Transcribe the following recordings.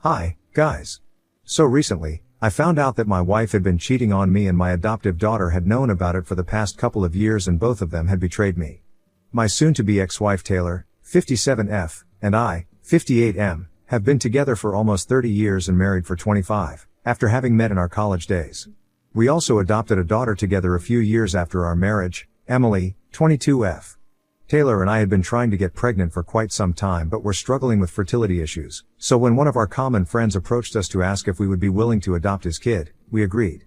Hi, guys. So recently, I found out that my wife had been cheating on me and my adoptive daughter had known about it for the past couple of years and both of them had betrayed me. My soon-to-be ex-wife Taylor, 57F, and I, 58M, have been together for almost 30 years and married for 25, after having met in our college days. We also adopted a daughter together a few years after our marriage, Emily, 22F. Taylor and I had been trying to get pregnant for quite some time but were struggling with fertility issues, so when one of our common friends approached us to ask if we would be willing to adopt his kid, we agreed.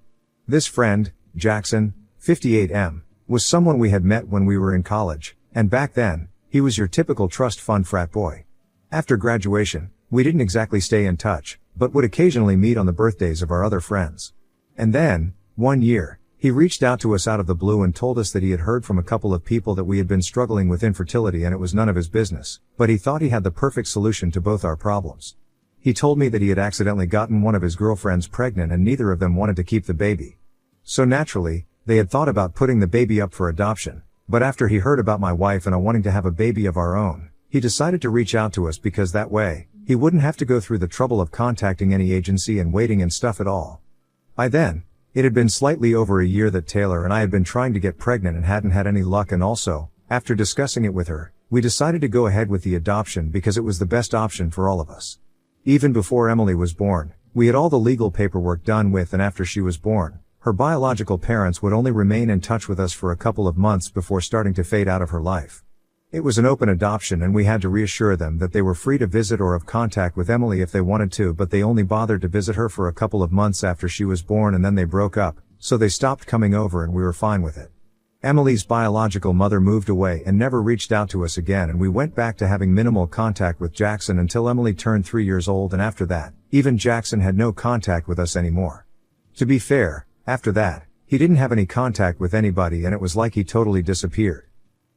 This friend, Jackson, 58M, was someone we had met when we were in college, and back then, he was your typical trust fund frat boy. After graduation, we didn't exactly stay in touch, but would occasionally meet on the birthdays of our other friends. And then, one year, he reached out to us out of the blue and told us that he had heard from a couple of people that we had been struggling with infertility and it was none of his business, but he thought he had the perfect solution to both our problems. He told me that he had accidentally gotten one of his girlfriends pregnant and neither of them wanted to keep the baby. So naturally, they had thought about putting the baby up for adoption, but after he heard about my wife and I wanting to have a baby of our own, he decided to reach out to us because that way, he wouldn't have to go through the trouble of contacting any agency and waiting and stuff at all. By then, it had been slightly over a year that Taylor and I had been trying to get pregnant and hadn't had any luck, and also, after discussing it with her, we decided to go ahead with the adoption because it was the best option for all of us. Even before Emily was born, we had all the legal paperwork done with, and after she was born, her biological parents would only remain in touch with us for a couple of months before starting to fade out of her life. It was an open adoption and we had to reassure them that they were free to visit or have contact with Emily if they wanted to, but they only bothered to visit her for a couple of months after she was born and then they broke up, so they stopped coming over and we were fine with it. Emily's biological mother moved away and never reached out to us again, and we went back to having minimal contact with Jackson until Emily turned 3 years old, and after that, even Jackson had no contact with us anymore. To be fair, after that, he didn't have any contact with anybody and it was like he totally disappeared.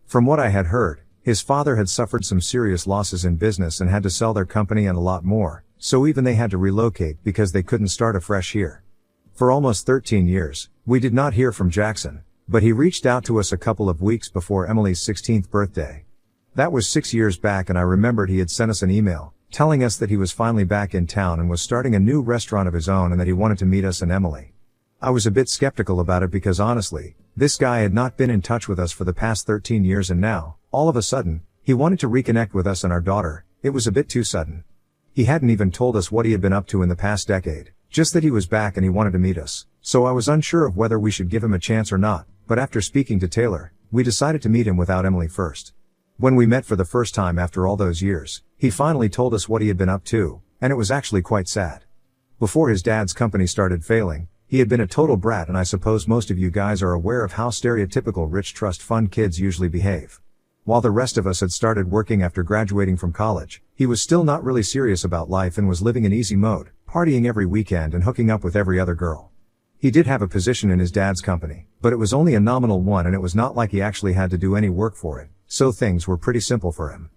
From what I had heard, his father had suffered some serious losses in business and had to sell their company and a lot more, so even they had to relocate because they couldn't start afresh here. For almost 13 years, we did not hear from Jackson, but he reached out to us a couple of weeks before Emily's 16th birthday. That was 6 years back, and I remembered he had sent us an email, telling us that he was finally back in town and was starting a new restaurant of his own and that he wanted to meet us and Emily. I was a bit skeptical about it because honestly, this guy had not been in touch with us for the past 13 years and now, all of a sudden, he wanted to reconnect with us and our daughter. It was a bit too sudden. He hadn't even told us what he had been up to in the past decade, just that he was back and he wanted to meet us, so I was unsure of whether we should give him a chance or not, but after speaking to Taylor, we decided to meet him without Emily first. When we met for the first time after all those years, he finally told us what he had been up to, and it was actually quite sad. Before his dad's company started failing, he had been a total brat, and I suppose most of you guys are aware of how stereotypical rich trust fund kids usually behave. While the rest of us had started working after graduating from college, he was still not really serious about life and was living in easy mode, partying every weekend and hooking up with every other girl. He did have a position in his dad's company, but it was only a nominal one and it was not like he actually had to do any work for it, so things were pretty simple for him.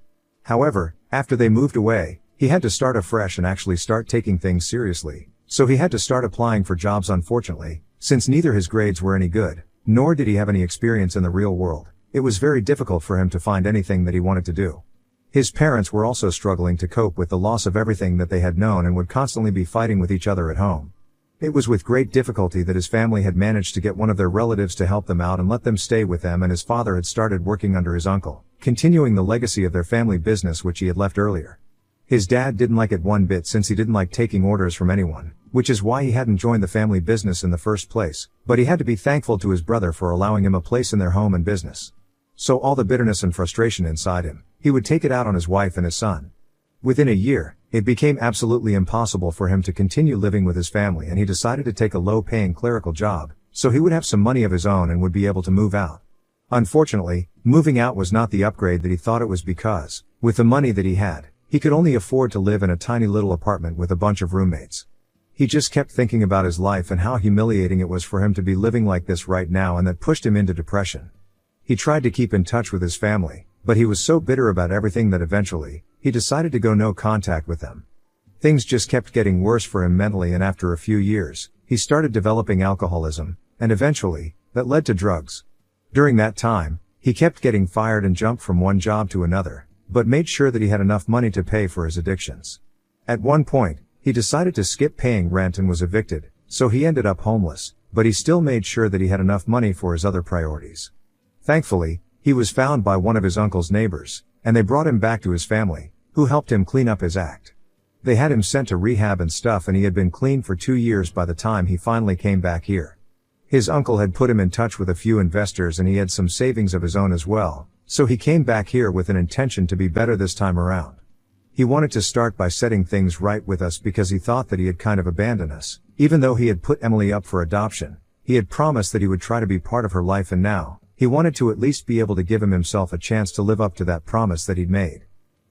However, after they moved away, he had to start afresh and actually start taking things seriously. So he had to start applying for jobs. Unfortunately, since neither his grades were any good, nor did he have any experience in the real world, it was very difficult for him to find anything that he wanted to do. His parents were also struggling to cope with the loss of everything that they had known and would constantly be fighting with each other at home. It was with great difficulty that his family had managed to get one of their relatives to help them out and let them stay with them, and his father had started working under his uncle, continuing the legacy of their family business which he had left earlier. His dad didn't like it one bit since he didn't like taking orders from anyone, which is why he hadn't joined the family business in the first place, but he had to be thankful to his brother for allowing him a place in their home and business. So all the bitterness and frustration inside him, he would take it out on his wife and his son. Within a year, it became absolutely impossible for him to continue living with his family, and he decided to take a low-paying clerical job, so he would have some money of his own and would be able to move out. Unfortunately, moving out was not the upgrade that he thought it was because, with the money that he had, he could only afford to live in a tiny little apartment with a bunch of roommates. He just kept thinking about his life and how humiliating it was for him to be living like this right now, and that pushed him into depression. He tried to keep in touch with his family, but he was so bitter about everything that eventually, he decided to go no contact with them. Things just kept getting worse for him mentally, and after a few years, he started developing alcoholism, and eventually, that led to drugs. During that time, he kept getting fired and jumped from one job to another, but made sure that he had enough money to pay for his addictions. At one point, He decided to skip paying rent and was evicted, so he ended up homeless, but he still made sure that he had enough money for his other priorities. Thankfully, he was found by one of his uncle's neighbors, and they brought him back to his family, who helped him clean up his act. They had him sent to rehab and stuff, and he had been clean for 2 years by the time he finally came back here. His uncle had put him in touch with a few investors, and he had some savings of his own as well, so he came back here with an intention to be better this time around. He wanted to start by setting things right with us because he thought that he had kind of abandoned us. Even though he had put Emily up for adoption, he had promised that he would try to be part of her life, and now, he wanted to at least be able to give himself a chance to live up to that promise that he'd made.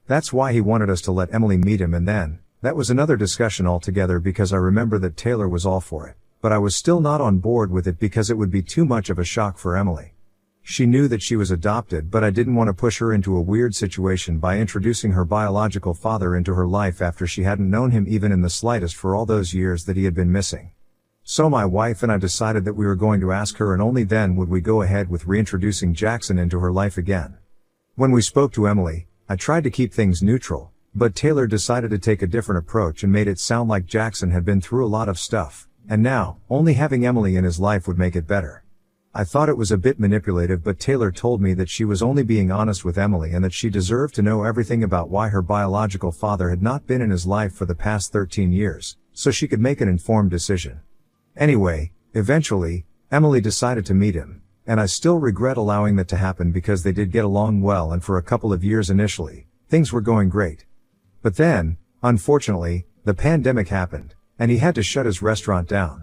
That's why he wanted us to let Emily meet him, and then, that was another discussion altogether because I remember that Taylor was all for it, but I was still not on board with it because it would be too much of a shock for Emily. She knew that she was adopted, but I didn't want to push her into a weird situation by introducing her biological father into her life after she hadn't known him even in the slightest for all those years that he had been missing. So my wife and I decided that we were going to ask her, and only then would we go ahead with reintroducing Jackson into her life again. When we spoke to Emily, I tried to keep things neutral, but Taylor decided to take a different approach and made it sound like Jackson had been through a lot of stuff, and now, only having Emily in his life would make it better. I thought it was a bit manipulative, but Taylor told me that she was only being honest with Emily and that she deserved to know everything about why her biological father had not been in his life for the past 13 years, so she could make an informed decision. Anyway, eventually, Emily decided to meet him, and I still regret allowing that to happen because they did get along well, and for a couple of years initially, things were going great. But then, unfortunately, the pandemic happened, and he had to shut his restaurant down.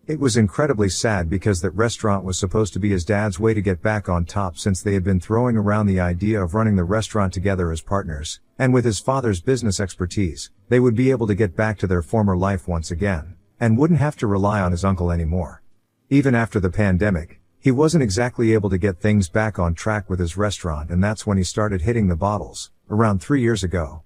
It was incredibly sad because that restaurant was supposed to be his dad's way to get back on top, since they had been throwing around the idea of running the restaurant together as partners, and with his father's business expertise, they would be able to get back to their former life once again, and wouldn't have to rely on his uncle anymore. Even after the pandemic, he wasn't exactly able to get things back on track with his restaurant, and that's when he started hitting the bottles, around 3 years ago.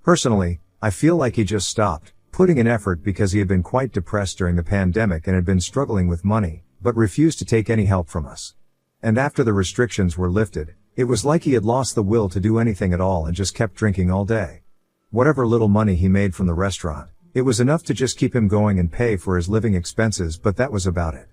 Personally, I feel like he just stopped putting in effort because he had been quite depressed during the pandemic and had been struggling with money, but refused to take any help from us. And after the restrictions were lifted, it was like he had lost the will to do anything at all and just kept drinking all day. Whatever little money he made from the restaurant, it was enough to just keep him going and pay for his living expenses, but that was about it.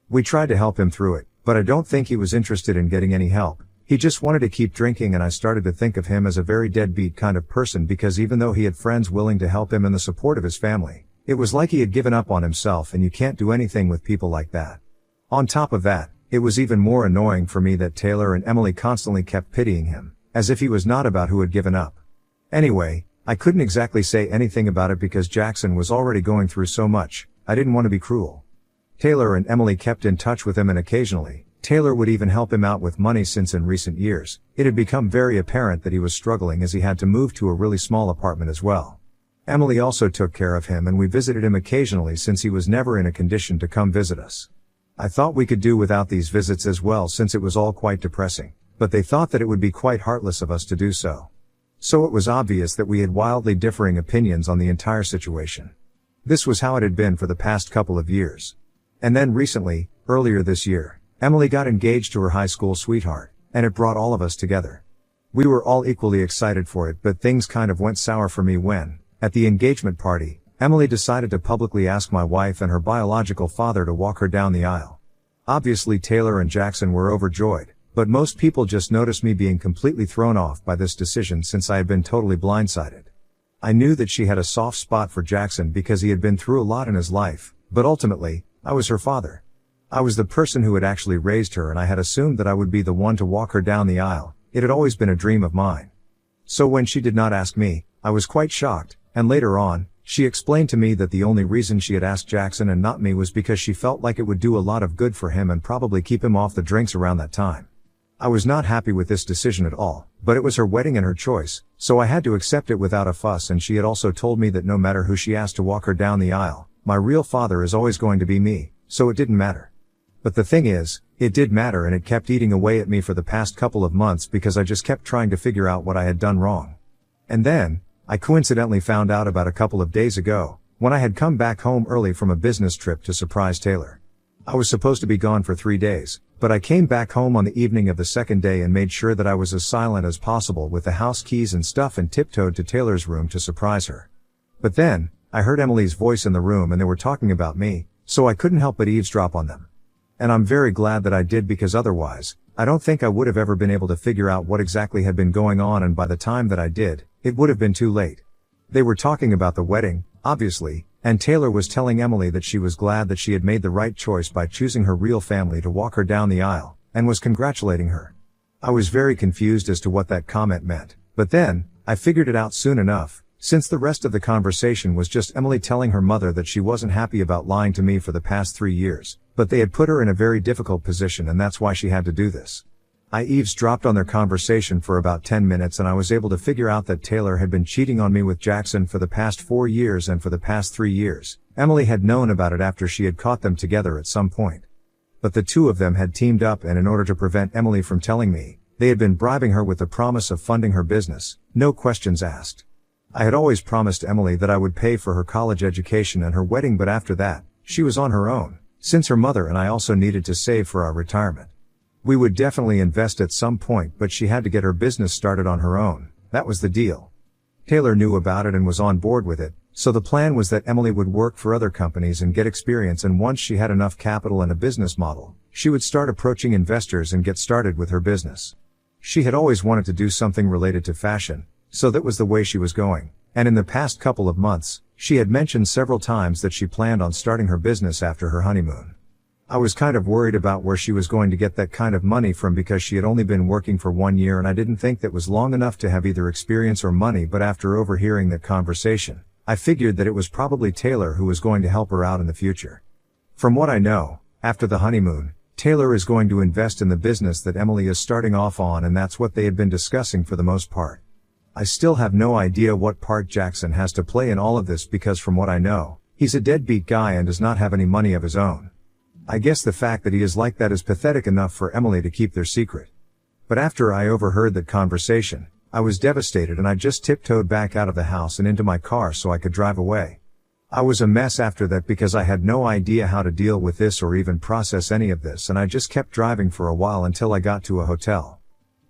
We tried to help him through it, but I don't think he was interested in getting any help. He just wanted to keep drinking, and I started to think of him as a very deadbeat kind of person because even though he had friends willing to help him and the support of his family, it was like he had given up on himself, and you can't do anything with people like that. On top of that, it was even more annoying for me that Taylor and Emily constantly kept pitying him, as if he was not about who had given up. Anyway, I couldn't exactly say anything about it because Jackson was already going through so much. I didn't want to be cruel. Taylor and Emily kept in touch with him, and occasionally, Taylor would even help him out with money, since in recent years, it had become very apparent that he was struggling as he had to move to a really small apartment as well. Emily also took care of him, and we visited him occasionally since he was never in a condition to come visit us. I thought we could do without these visits as well, since it was all quite depressing, but they thought that it would be quite heartless of us to do so. So it was obvious that we had wildly differing opinions on the entire situation. This was how it had been for the past couple of years. And then recently, earlier this year, Emily got engaged to her high school sweetheart, and it brought all of us together. We were all equally excited for it, but things kind of went sour for me when, at the engagement party, Emily decided to publicly ask my wife and her biological father to walk her down the aisle. Obviously Taylor and Jackson were overjoyed, but most people just noticed me being completely thrown off by this decision since I had been totally blindsided. I knew that she had a soft spot for Jackson because he had been through a lot in his life, but ultimately, I was her father. I was the person who had actually raised her, and I had assumed that I would be the one to walk her down the aisle. It had always been a dream of mine. So when she did not ask me, I was quite shocked, and later on, she explained to me that the only reason she had asked Jackson and not me was because she felt like it would do a lot of good for him and probably keep him off the drinks around that time. I was not happy with this decision at all, but it was her wedding and her choice, so I had to accept it without a fuss, and she had also told me that no matter who she asked to walk her down the aisle, my real father is always going to be me, so it didn't matter. But the thing is, it did matter, and it kept eating away at me for the past couple of months because I just kept trying to figure out what I had done wrong. And then, I coincidentally found out about a couple of days ago, when I had come back home early from a business trip to surprise Taylor. I was supposed to be gone for 3 days, but I came back home on the evening of the second day and made sure that I was as silent as possible with the house keys and stuff and tiptoed to Taylor's room to surprise her. But then, I heard Emily's voice in the room and they were talking about me, so I couldn't help but eavesdrop on them. And I'm very glad that I did, because otherwise, I don't think I would have ever been able to figure out what exactly had been going on, and by the time that I did, it would have been too late. They were talking about the wedding, obviously, and Taylor was telling Emily that she was glad that she had made the right choice by choosing her real family to walk her down the aisle, and was congratulating her. I was very confused as to what that comment meant, but then, I figured it out soon enough, since the rest of the conversation was just Emily telling her mother that she wasn't happy about lying to me for the past 3 years, but they had put her in a very difficult position and that's why she had to do this. I eavesdropped on their conversation for about 10 minutes and I was able to figure out that Taylor had been cheating on me with Jackson for the past 4 years, and for the past 3 years, Emily had known about it after she had caught them together at some point. But the two of them had teamed up, and in order to prevent Emily from telling me, they had been bribing her with the promise of funding her business, no questions asked. I had always promised Emily that I would pay for her college education and her wedding, but after that, she was on her own, since her mother and I also needed to save for our retirement. We would definitely invest at some point, but she had to get her business started on her own. That was the deal. Taylor knew about it and was on board with it, so the plan was that Emily would work for other companies and get experience, and once she had enough capital and a business model, she would start approaching investors and get started with her business. She had always wanted to do something related to fashion, so that was the way she was going, and in the past couple of months, she had mentioned several times that she planned on starting her business after her honeymoon. I was kind of worried about where she was going to get that kind of money from, because she had only been working for 1 year and I didn't think that was long enough to have either experience or money, but after overhearing that conversation, I figured that it was probably Taylor who was going to help her out in the future. From what I know, after the honeymoon, Taylor is going to invest in the business that Emily is starting off on, and that's what they had been discussing for the most part. I still have no idea what part Jackson has to play in all of this, because from what I know, he's a deadbeat guy and does not have any money of his own. I guess the fact that he is like that is pathetic enough for Emily to keep their secret. But after I overheard that conversation, I was devastated and I just tiptoed back out of the house and into my car so I could drive away. I was a mess after that because I had no idea how to deal with this or even process any of this, and I just kept driving for a while until I got to a hotel.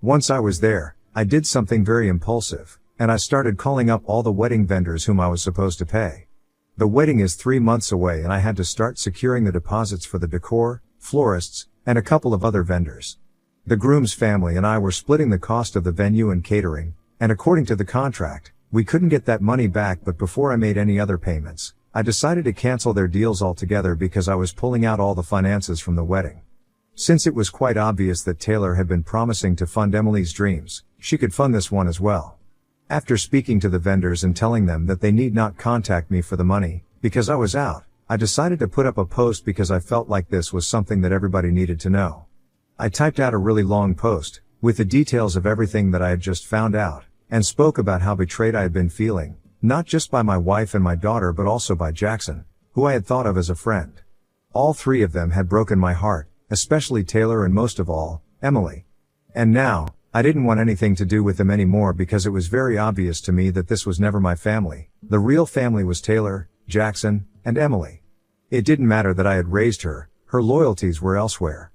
Once I was there, I did something very impulsive, and I started calling up all the wedding vendors whom I was supposed to pay. The wedding is 3 months away and I had to start securing the deposits for the decor, florists, and a couple of other vendors. The groom's family and I were splitting the cost of the venue and catering, and according to the contract, we couldn't get that money back, but before I made any other payments, I decided to cancel their deals altogether because I was pulling out all the finances from the wedding. Since it was quite obvious that Taylor had been promising to fund Emily's dreams, she could fund this one as well. After speaking to the vendors and telling them that they need not contact me for the money, because I was out, I decided to put up a post because I felt like this was something that everybody needed to know. I typed out a really long post, with the details of everything that I had just found out, and spoke about how betrayed I had been feeling, not just by my wife and my daughter but also by Jackson, who I had thought of as a friend. All three of them had broken my heart, especially Taylor and most of all, Emily. And now, I didn't want anything to do with them anymore because it was very obvious to me that this was never my family. The real family was Taylor, Jackson, and Emily. It didn't matter that I had raised her loyalties were elsewhere.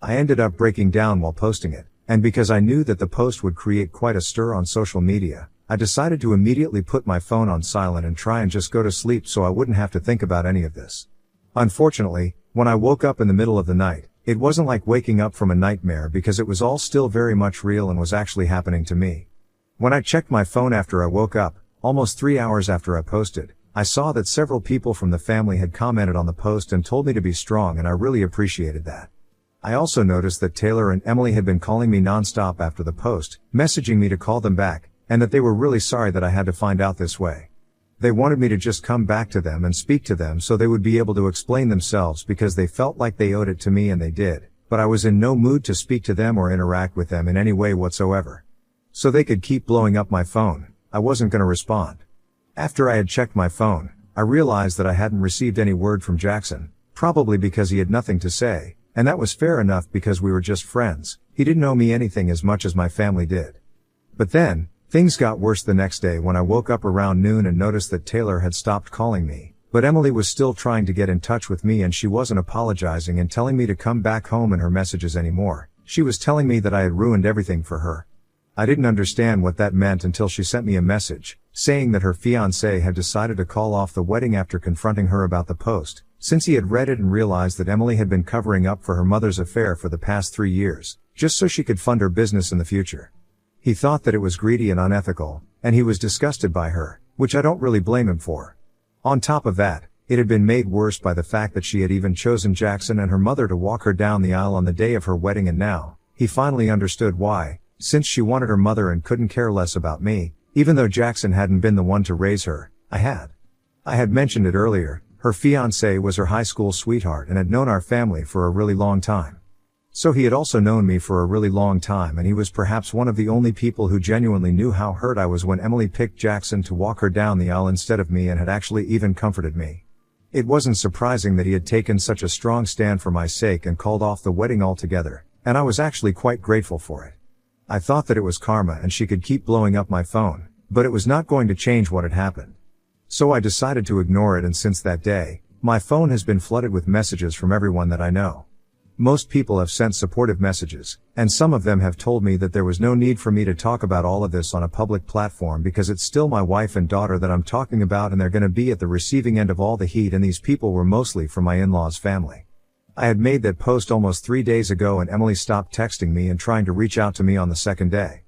I ended up breaking down while posting it, and because I knew that the post would create quite a stir on social media, I decided to immediately put my phone on silent and try and just go to sleep so I wouldn't have to think about any of this. Unfortunately, when I woke up in the middle of the night, it wasn't like waking up from a nightmare because it was all still very much real and was actually happening to me. When I checked my phone after I woke up, almost 3 hours after I posted, I saw that several people from the family had commented on the post and told me to be strong, and I really appreciated that. I also noticed that Taylor and Emily had been calling me nonstop after the post, messaging me to call them back, and that they were really sorry that I had to find out this way. They wanted me to just come back to them and speak to them so they would be able to explain themselves because they felt like they owed it to me, and they did, but I was in no mood to speak to them or interact with them in any way whatsoever. So they could keep blowing up my phone, I wasn't going to respond. After I had checked my phone, I realized that I hadn't received any word from Jackson, probably because he had nothing to say, and that was fair enough because we were just friends. He didn't owe me anything as much as my family did. But then, things got worse the next day when I woke up around noon and noticed that Taylor had stopped calling me, but Emily was still trying to get in touch with me, and she wasn't apologizing and telling me to come back home in her messages anymore. She was telling me that I had ruined everything for her. I didn't understand what that meant until she sent me a message, saying that her fiancé had decided to call off the wedding after confronting her about the post, since he had read it and realized that Emily had been covering up for her mother's affair for the past 3 years, just so she could fund her business in the future. He thought that it was greedy and unethical, and he was disgusted by her, which I don't really blame him for. On top of that, it had been made worse by the fact that she had even chosen Jackson and her mother to walk her down the aisle on the day of her wedding, and now, he finally understood why, since she wanted her mother and couldn't care less about me, even though Jackson hadn't been the one to raise her, I had mentioned it earlier, her fiancé was her high school sweetheart and had known our family for a really long time. So he had also known me for a really long time, and he was perhaps one of the only people who genuinely knew how hurt I was when Emily picked Jackson to walk her down the aisle instead of me, and had actually even comforted me. It wasn't surprising that he had taken such a strong stand for my sake and called off the wedding altogether, and I was actually quite grateful for it. I thought that it was karma and she could keep blowing up my phone, but it was not going to change what had happened. So I decided to ignore it, and since that day, my phone has been flooded with messages from everyone that I know. Most people have sent supportive messages, and some of them have told me that there was no need for me to talk about all of this on a public platform because it's still my wife and daughter that I'm talking about, and they're going to be at the receiving end of all the heat, and these people were mostly from my in-laws' family. I had made that post almost 3 days ago, and Emily stopped texting me and trying to reach out to me on the second day.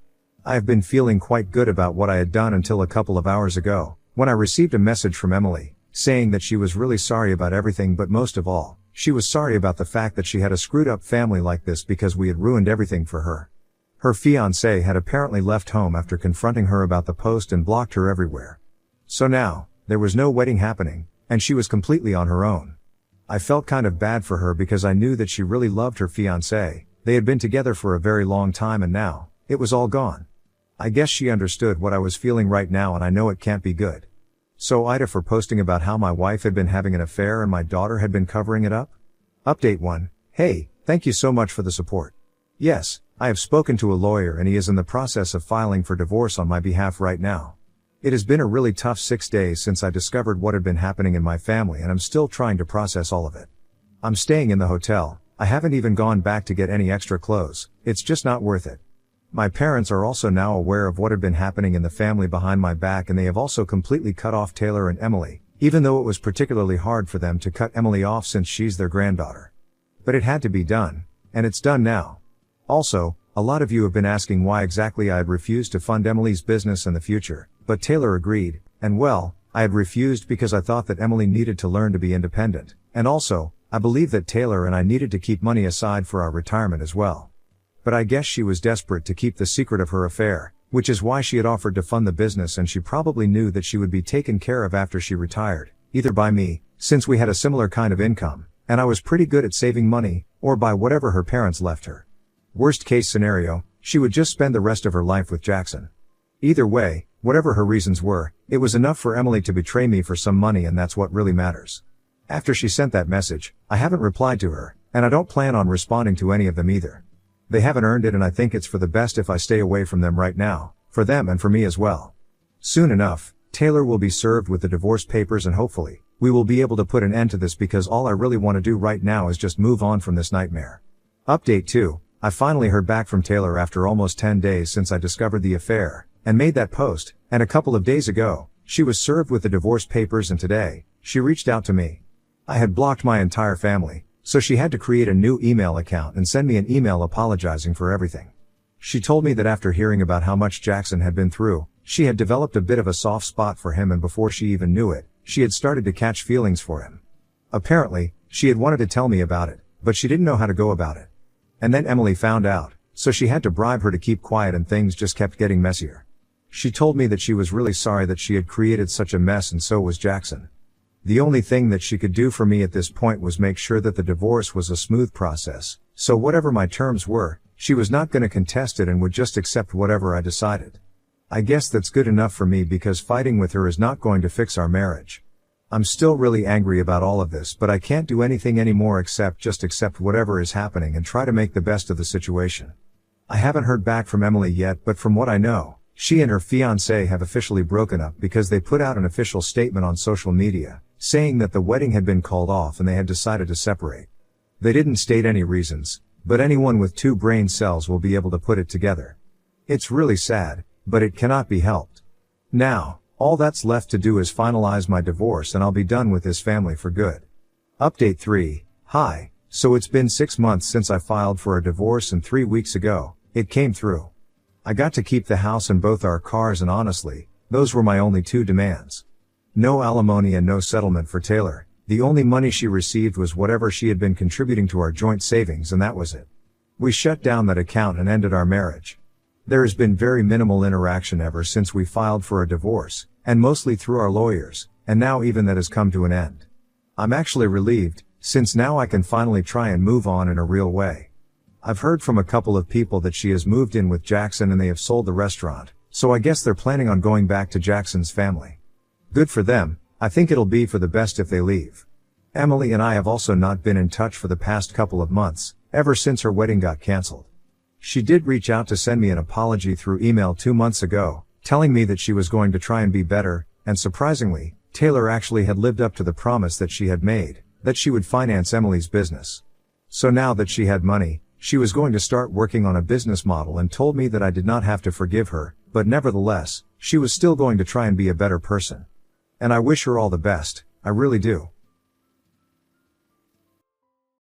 I have been feeling quite good about what I had done until a couple of hours ago, when I received a message from Emily, saying that she was really sorry about everything, but most of all, she was sorry about the fact that she had a screwed up family like this because we had ruined everything for her. Her fiancé had apparently left home after confronting her about the post and blocked her everywhere. So now, there was no wedding happening, and she was completely on her own. I felt kind of bad for her because I knew that she really loved her fiancé. They had been together for a very long time, and now, it was all gone. I guess she understood what I was feeling right now, and I know it can't be good. So Ida for posting about how my wife had been having an affair and my daughter had been covering it up? Update 1. Hey, thank you so much for the support. Yes, I have spoken to a lawyer and he is in the process of filing for divorce on my behalf right now. It has been a really tough 6 days since I discovered what had been happening in my family, and I'm still trying to process all of it. I'm staying in the hotel. I haven't even gone back to get any extra clothes. It's just not worth it. My parents are also now aware of what had been happening in the family behind my back, and they have also completely cut off Taylor and Emily, even though it was particularly hard for them to cut Emily off since she's their granddaughter. But it had to be done, and it's done now. Also, a lot of you have been asking why exactly I had refused to fund Emily's business in the future, but Taylor agreed, and well, I had refused because I thought that Emily needed to learn to be independent, and also, I believe that Taylor and I needed to keep money aside for our retirement as well. But I guess she was desperate to keep the secret of her affair, which is why she had offered to fund the business, and she probably knew that she would be taken care of after she retired, either by me, since we had a similar kind of income, and I was pretty good at saving money, or by whatever her parents left her. Worst case scenario, she would just spend the rest of her life with Jackson. Either way, whatever her reasons were, it was enough for Emily to betray me for some money, and that's what really matters. After she sent that message, I haven't replied to her, and I don't plan on responding to any of them either. They haven't earned it, and I think it's for the best if I stay away from them right now, for them and for me as well. Soon enough, Taylor will be served with the divorce papers, and hopefully, we will be able to put an end to this, because all I really want to do right now is just move on from this nightmare. Update 2. I finally heard back from Taylor after almost 10 days since I discovered the affair, and made that post, and a couple of days ago, she was served with the divorce papers, and today, she reached out to me. I had blocked my entire family, so she had to create a new email account and send me an email apologizing for everything. She told me that after hearing about how much Jackson had been through, she had developed a bit of a soft spot for him, and before she even knew it, she had started to catch feelings for him. Apparently, she had wanted to tell me about it, but she didn't know how to go about it. And then Emily found out, so she had to bribe her to keep quiet, and things just kept getting messier. She told me that she was really sorry that she had created such a mess, and so was Jackson. The only thing that she could do for me at this point was make sure that the divorce was a smooth process, so whatever my terms were, she was not going to contest it and would just accept whatever I decided. I guess that's good enough for me, because fighting with her is not going to fix our marriage. I'm still really angry about all of this, but I can't do anything anymore except just accept whatever is happening and try to make the best of the situation. I haven't heard back from Emily yet, but from what I know, she and her fiancé have officially broken up because they put out an official statement on social media, saying that the wedding had been called off and they had decided to separate. They didn't state any reasons, but anyone with 2 brain cells will be able to put it together. It's really sad, but it cannot be helped. Now, all that's left to do is finalize my divorce and I'll be done with this family for good. Update 3. Hi, so it's been 6 months since I filed for a divorce and 3 weeks ago, it came through. I got to keep the house and both our cars and honestly, those were my only 2 demands. No alimony and no settlement for Taylor. The only money she received was whatever she had been contributing to our joint savings and that was it. We shut down that account and ended our marriage. There has been very minimal interaction ever since we filed for a divorce, and mostly through our lawyers, and now even that has come to an end. I'm actually relieved, since now I can finally try and move on in a real way. I've heard from a couple of people that she has moved in with Jackson and they have sold the restaurant, so I guess they're planning on going back to Jackson's family. Good for them. I think it'll be for the best if they leave. Emily and I have also not been in touch for the past couple of months, ever since her wedding got canceled. She did reach out to send me an apology through email 2 months ago, telling me that she was going to try and be better, and surprisingly, Taylor actually had lived up to the promise that she had made, that she would finance Emily's business. So now that she had money, she was going to start working on a business model and told me that I did not have to forgive her, but nevertheless, she was still going to try and be a better person. And I wish her all the best, I really do.